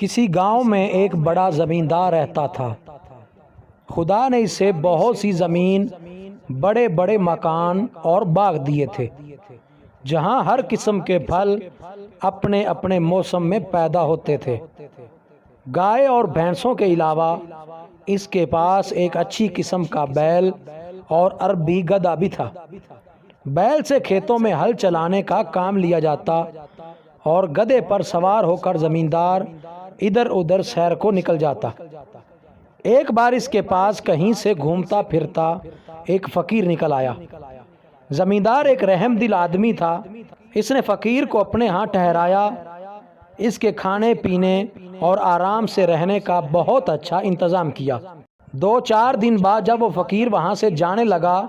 کسی گاؤں میں ایک بڑا زمیندار رہتا تھا۔ خدا نے اسے بہت سی زمین، بڑے بڑے مکان اور باغ دیے تھے، جہاں ہر قسم کے پھل اپنے اپنے موسم میں پیدا ہوتے تھے۔ گائے اور بھینسوں کے علاوہ اس کے پاس ایک اچھی قسم کا بیل اور عربی گدھا بھی تھا۔ بیل سے کھیتوں میں ہل چلانے کا کام لیا جاتا اور گدھے پر سوار ہو کر زمیندار ادھر ادھر سیر کو نکل جاتا۔ ایک بار اس کے پاس کہیں سے گھومتا پھرتا ایک فقیر نکل آیا۔ زمیندار ایک رحم دل آدمی تھا۔ اس نے فقیر کو اپنے ہاں ٹھہرایا، اس کے کھانے پینے اور آرام سے رہنے کا بہت اچھا انتظام کیا۔ 2-4 دن بعد جب وہ فقیر وہاں سے جانے لگا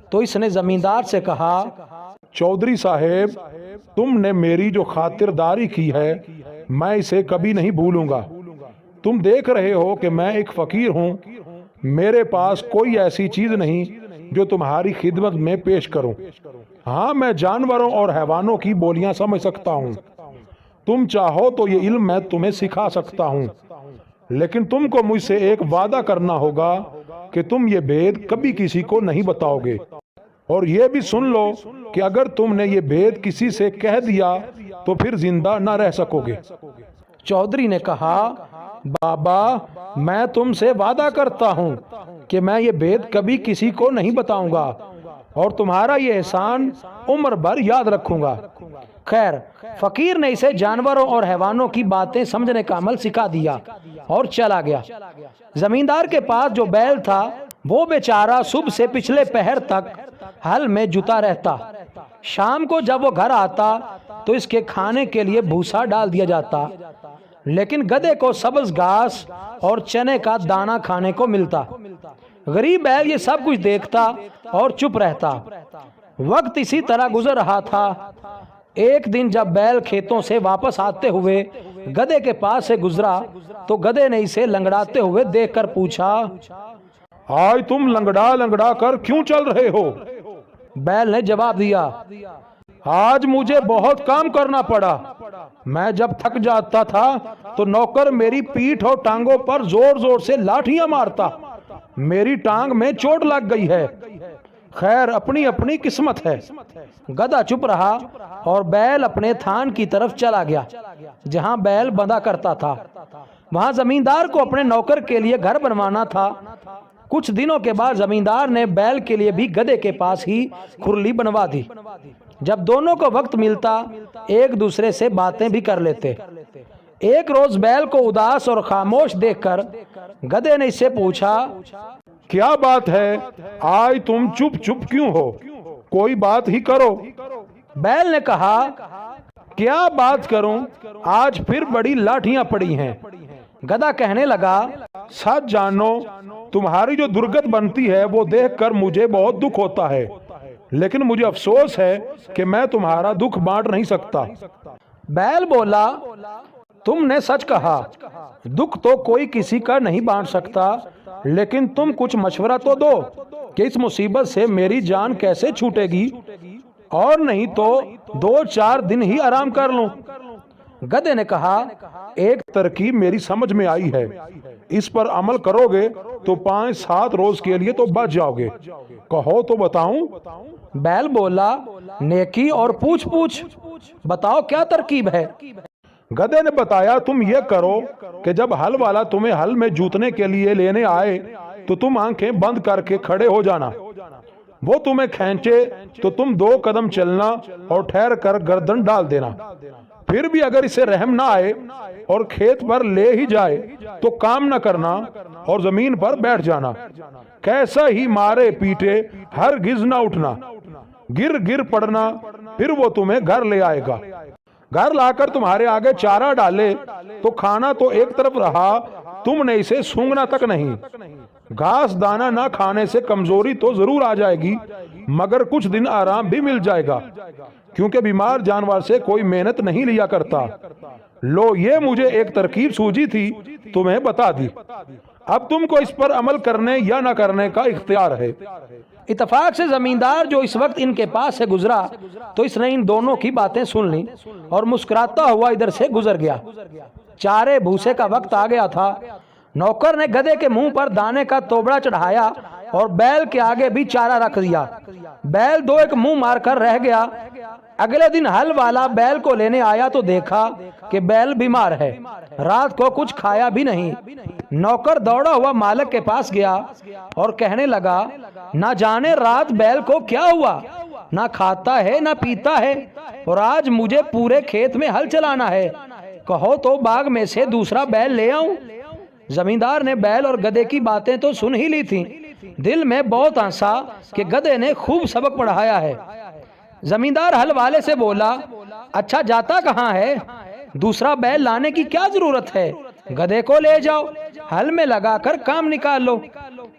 تو اس نے زمیندار سے کہا، چودھری صاحب، تم نے میری جو خاطرداری کی ہے میں اسے کبھی نہیں بھولوں گا۔ تم دیکھ رہے ہو کہ میں ایک فقیر ہوں، میرے پاس کوئی ایسی چیز نہیں جو تمہاری خدمت میں پیش کروں۔ ہاں، میں جانوروں اور حیوانوں کی بولیاں سمجھ سکتا ہوں۔ تم چاہو تو یہ علم میں تمہیں سکھا سکتا ہوں، لیکن تم کو مجھ سے ایک وعدہ کرنا ہوگا کہ تم یہ بھید کبھی کسی کو نہیں بتاؤ گے، اور یہ بھی سن لو کہ اگر تم نے یہ بھید کسی سے کہہ دیا تو پھر زندہ نہ رہ سکو گے۔ چودھری نے کہا، بابا، میں تم سے وعدہ کرتا ہوں کہ میں یہ بھید کبھی کسی کو نہیں بتاؤں گا اور تمہارا یہ احسان عمر بھر یاد رکھوں گا۔ خیر، فقیر نے اسے جانوروں اور حیوانوں کی باتیں سمجھنے کا عمل سکھا دیا اور چلا گیا۔ زمیندار کے پاس جو بیل تھا وہ بیچارہ صبح سے پچھلے پہر تک ہل میں جتا رہتا۔ شام کو جب وہ گھر آتا تو اس کے کھانے کے لیے بھوسا ڈال دیا جاتا، لیکن گدھے کو سبز گھاس اور چنے کا دانہ کھانے کو ملتا۔ غریب بیل یہ سب کچھ دیکھتا اور چپ رہتا۔ وقت اسی طرح گزر رہا تھا۔ ایک دن جب بیل کھیتوں سے واپس آتے ہوئے گدھے کے پاس سے گزرا تو گدھے نے اسے لنگڑاتے ہوئے دیکھ کر پوچھا، آج تم لنگڑا لنگڑا کر کیوں چل رہے ہو؟ بیل نے جواب دیا، آج مجھے بہت کام کرنا پڑا۔ میں جب تھک جاتا تھا تو نوکر میری پیٹھ اور ٹانگوں پر زور زور سے لاٹھیاں مارتا۔ میری ٹانگ میں چوٹ لگ گئی ہے۔ خیر، اپنی اپنی قسمت ہے۔ گدھا چپ رہا اور بیل اپنے تھان کی طرف چلا گیا جہاں بیل بندھا کرتا تھا۔ وہاں زمیندار کو اپنے نوکر کے لیے گھر بنوانا تھا۔ کچھ دنوں کے بعد زمیندار نے بیل کے لیے بھی گدھے کے پاس ہی کھرلی بنوا دی۔ جب دونوں کو وقت ملتا ایک دوسرے سے باتیں بھی کر لیتے۔ ایک روز بیل کو اداس اور خاموش دیکھ کر گدھے نے اس سے پوچھا، کیا بات ہے؟ آج تم چپ چپ کیوں ہو؟ کوئی بات ہی کرو۔ بیل نے کہا، کیا بات کروں؟ آج پھر بڑی لاٹھیاں پڑی ہیں۔ گدھا کہنے لگا، سچ جانو، تمہاری جو درگت بنتی ہے وہ دیکھ کر مجھے بہت دکھ ہوتا ہے، لیکن مجھے افسوس ہے کہ میں تمہارا دکھ بانٹ نہیں سکتا۔ بیل بولا، تم نے سچ کہا، دکھ تو کوئی کسی کا نہیں بانٹ سکتا، لیکن تم کچھ مشورہ تو دو کہ اس مصیبت سے میری جان کیسے چھوٹے گی، اور نہیں تو 2-4 دن ہی آرام کر لوں۔ گدھے نے کہا، ایک ترکیب میری سمجھ میں آئی ہے، اس پر عمل کرو گے تو 5-7 روز کے لیے تو بچ جاؤ گے۔ کہو تو بتاؤں؟ بیل بولا، نیکی اور پوچھ پوچھ، بتاؤ کیا ترکیب ہے؟ گدھے نے بتایا، تم یہ کرو کہ جب ہل والا تمہیں ہل میں جوتنے کے لیے لینے آئے تو تم آنکھیں بند کر کے کھڑے ہو جانا۔ وہ تمہیں کھینچے تو تم 2 قدم چلنا اور ٹھہر کر گردن ڈال دینا۔ پھر بھی اگر اسے رحم نہ آئے اور کھیت پر لے ہی جائے تو کام نہ کرنا اور زمین پر بیٹھ جانا۔ کیسا ہی مارے پیٹے ہرگز نہ اٹھنا، گر گر پڑنا، پھر وہ تمہیں گھر لے آئے گا۔ گھر لا کر تمہارے آگے چارہ ڈالے تو کھانا تو ایک طرف رہا، تم نے اسے سونگنا تک نہیں۔ گھاس دانا نہ کھانے سے کمزوری تو ضرور آ جائے گی، مگر کچھ دن آرام بھی مل جائے گا، کیونکہ بیمار جانور سے کوئی محنت نہیں لیا کرتا۔ لو، یہ مجھے ایک ترکیب سوجی تھی، تمہیں بتا دی۔ اب تم کو اس پر عمل کرنے یا نہ کرنے کا اختیار ہے۔ اتفاق سے زمیندار جو اس وقت ان کے پاس سے گزرا تو اس نے ان دونوں کی باتیں سن لیں اور مسکراتا ہوا ادھر سے گزر گیا۔ चारे भूसे का वक्त आ गया था। नौकर ने गधे के मुंह पर दाने का तोबड़ा चढ़ाया और बैल के आगे भी चारा रख दिया। बैल दो एक मुंह मारकर रह गया। अगले दिन हल वाला बैल को लेने आया तो देखा कि बैल बीमार है, रात को कुछ खाया भी नहीं। नौकर दौड़ा हुआ मालिक के पास गया और कहने लगा, ना जाने रात बैल को क्या हुआ, ना खाता है ना पीता है, और आज मुझे पूरे खेत में हल चलाना है। कहो तो बाग में से दूसरा बैल ले आऊं। जमींदार ने बैल और गधे की बातें तो सुन ही ली थी, दिल में बहुत हंसा कि गधे ने खूब सबक पढ़ाया है। जमींदार हल वाले से बोला, अच्छा जाता कहाँ है, दूसरा बैल लाने की क्या जरूरत है, गधे को ले जाओ, हल में लगाकर काम निकाल लो।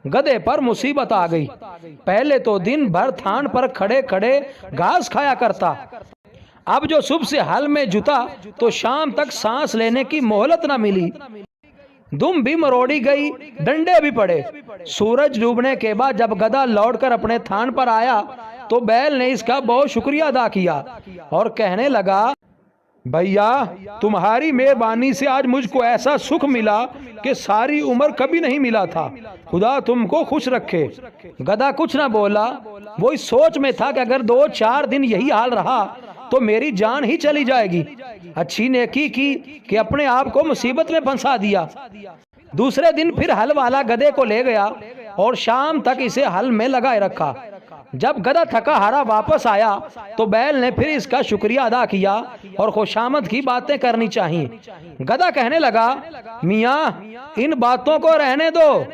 गधे पर मुसीबत आ गई। पहले तो दिन भर थान पर खड़े खड़े घास खाया करता, अब जो सुबह से हल में जुता तो शाम तक सांस लेने की मोहलत न मिली। दुम भी मरोड़ी गई, डंडे भी पड़े। सूरज डूबने के बाद जब गधा लौटकर अपने थान पर आया तो बैल ने इसका बहुत शुक्रिया अदा किया और कहने लगा, भैया तुम्हारी मेहरबानी से आज मुझको ऐसा सुख मिला कि सारी उम्र कभी नहीं मिला था, खुदा तुमको खुश रखे। गधा कुछ ना बोला, वो इस सोच में था कि अगर 2-4 दिन यही हाल रहा तो मेरी जान ही चली जाएगी। अच्छी नेकी की कि अपने आप को मुसीबत में फंसा दिया। दूसरे दिन फिर हल वाला गधे को ले गया और शाम तक इसे हल में लगाए रखा। जब गधा थका हारा वापस आया तो बैल ने फिर इसका शुक्रिया अदा किया और खुशामद की बातें करनी चाहिए। गधा कहने लगा, मियाँ इन बातों को रहने दो,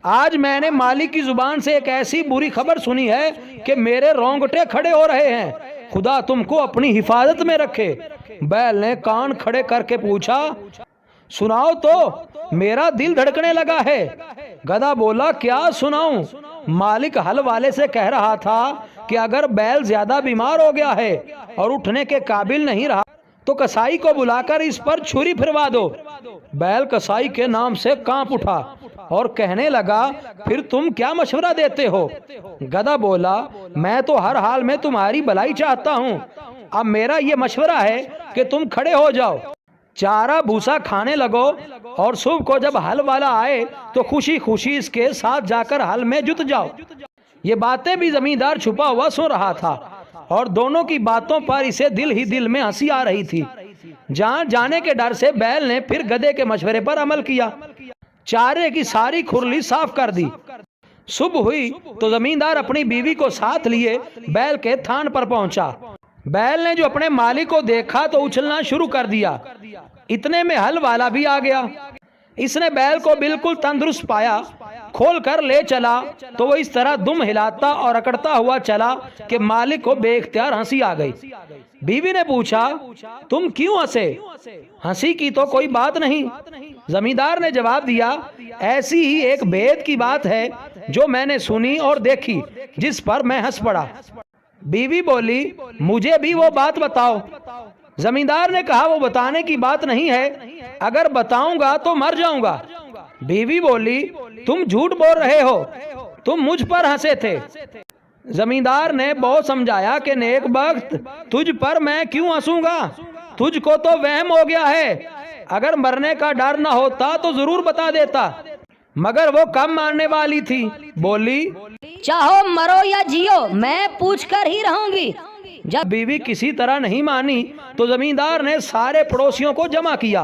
आज मैंने मालिक की जुबान से एक ऐसी बुरी खबर सुनी है कि मेरे रोंगटे खड़े हो रहे हैं, खुदा तुमको अपनी हिफाजत में रखे। बैल ने कान खड़े करके पूछा, सुनाओ तो, मेरा दिल धड़कने लगा है। गधा बोला, क्या सुनाऊं? मालिक हल वाले से कह रहा था कि अगर बैल ज्यादा बीमार हो गया है और उठने के काबिल नहीं रहा तो कसाई को बुलाकर इस पर छुरी फिरवा दो। बैल कसाई के नाम से कांप उठा और कहने लगा, फिर तुम क्या मशवरा देते हो? गधा बोला, मैं तो हर हाल में तुम्हारी भलाई चाहता हूँ। अब मेरा ये मशवरा है कि तुम खड़े हो जाओ, चारा भूसा खाने लगो और सुबह को जब हल वाला आए तो खुशी खुशी इसके साथ जाकर हल में जुट जाओ। ये बातें भी जमींदार छुपा हुआ सुन रहा था और दोनों की बातों पर इसे दिल ही दिल में हंसी आ रही थी। जान जाने के डर से बैल ने फिर गधे के मशवरे पर अमल किया, चारे की सारी खुरली साफ कर दी। सुबह हुई तो जमींदार अपनी बीवी को साथ लिए बैल के थान पर पहुंचा। बैल ने जो अपने मालिक को देखा तो उछलना शुरू कर दिया। इतने में हल वाला भी आ गया। इसने बैल को बिल्कुल तंदुरुस्त पाया, खोल कर ले चला तो वो इस तरह दुम हिलाता और अकड़ता हुआ चला कि मालिक को बेख्तियार हंसी आ गई। बीवी ने पूछा, तुम क्यों हंसे? हंसी की तो कोई बात नहीं। जमींदार ने जवाब दिया, ऐसी ही एक भेद की बात है जो मैंने सुनी और देखी, जिस पर मैं हंस पड़ा। बीवी बोली, मुझे भी वो बात बताओ। जमींदार ने कहा, वो बताने की बात नहीं है, अगर बताऊंगा तो मर जाऊंगा। बीवी बोली, तुम झूठ बोल रहे हो, तुम मुझ पर हंसे थे। जमींदार ने बहुत समझाया कि नेक वक्त तुझ पर मैं क्यों हंसूंगा, तुझको तो वहम हो गया है, अगर मरने का डर न होता तो जरूर बता देता। मगर वो कम मानने वाली थी। बोली, चाहो मरो या जियो, मैं पूछ कर ही रहूंगी। जब बीवी किसी तरह नहीं मानी तो जमींदार ने सारे पड़ोसियों को जमा किया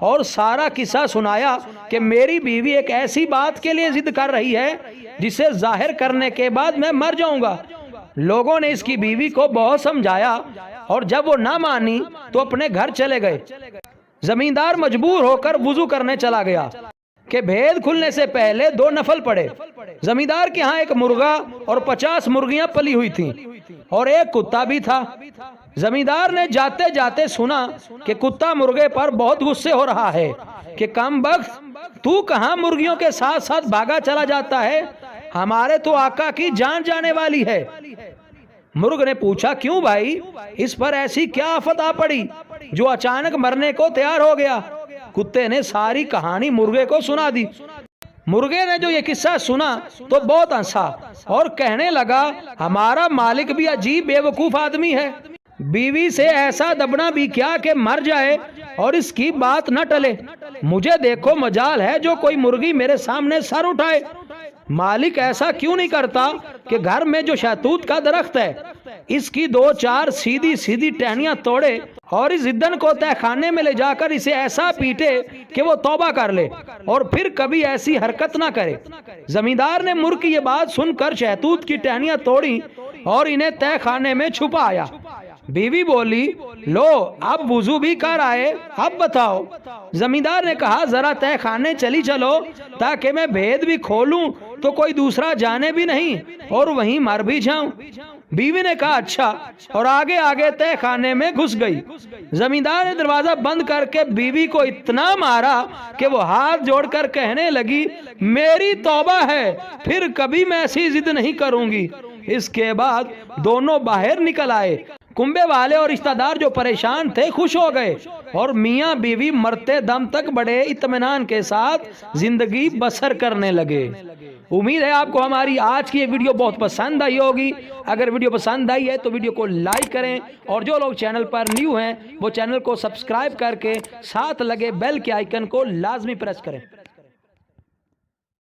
और सारा किस्सा सुनाया कि मेरी बीवी एक ऐसी बात के लिए जिद कर रही है जिसे जाहिर करने के बाद मैं मर जाऊंगा। लोगों ने इसकी बीवी को बहुत समझाया और जब वो ना मानी तो अपने घर चले गए। जमींदार मजबूर होकर वुजू करने चला गया कि भेद खुलने से पहले 2 नफल पड़े। जमींदार के यहाँ एक मुर्गा और 50 मुर्गियां पली हुई थीं और एक कुत्ता भी था। जमींदार ने जाते जाते सुना कि कुत्ता मुर्गे पर बहुत गुस्से हो रहा है कि कमबख्त तू कहाँ मुर्गियों के साथ साथ भागा चला जाता है, हमारे तो आका की जान जाने वाली है। मुर्ग ने पूछा, क्यों भाई, इस पर ऐसी क्या आफत आ पड़ी जो अचानक मरने को तैयार हो गया? कुत्ते ने सारी कहानी मुर्गे को सुना दी। मुर्गे ने जो ये किस्सा सुना तो बहुत हंसा और कहने लगा, हमारा मालिक भी अजीब बेवकूफ आदमी है। बीवी से ऐसा दबना भी क्या कि मर जाए और इसकी बात न टले। मुझे देखो मजाल है जो कोई मुर्गी मेरे सामने सर उठाए। मालिक ऐसा क्यों नहीं करता कि घर में जो शहतूत का दरख्त है इसकी 2-4 सीधी सीधी टहनियां तोड़े और इस जिद्दन को तहखाने में ले जाकर इसे ऐसा पीटे कि वो तौबा कर ले और फिर कभी ऐसी हरकत ना करे। जमींदार ने मुर्ग की ये बात सुनकर शहतूत की टहनियां तोड़ी और इन्हें तहखाने में छुपाया। बीवी बोली, लो अब वुजू भी कर आए, अब बताओ। जमींदार ने कहा, जरा तहखाने चली चलो ताकि मैं भेद भी खोलूं तो कोई दूसरा जाने भी नहीं और वहीं मर भी जाऊं। बीवी ने कहा, अच्छा, और आगे आगे तहखाने में घुस गई। जमींदार ने दरवाजा बंद करके बीवी को इतना मारा कि वो हाथ जोड़कर कहने लगी, मेरी तौबा है, फिर कभी मैं ऐसी जिद नहीं करूंगी। इसके बाद दोनों बाहर निकल आए। कुंबे वाले और रिश्तेदार जो परेशान थे खुश हो गए और मियाँ बीवी मरते दम तक बड़े इत्मीनान के साथ जिंदगी बसर करने लगे। उम्मीद है आपको हमारी आज की ये वीडियो बहुत पसंद आई होगी। अगर वीडियो पसंद आई है तो वीडियो को लाइक करें और जो लोग चैनल पर न्यू हैं वो चैनल को सब्सक्राइब करके साथ लगे बेल के आइकन को लाजमी प्रेस करें।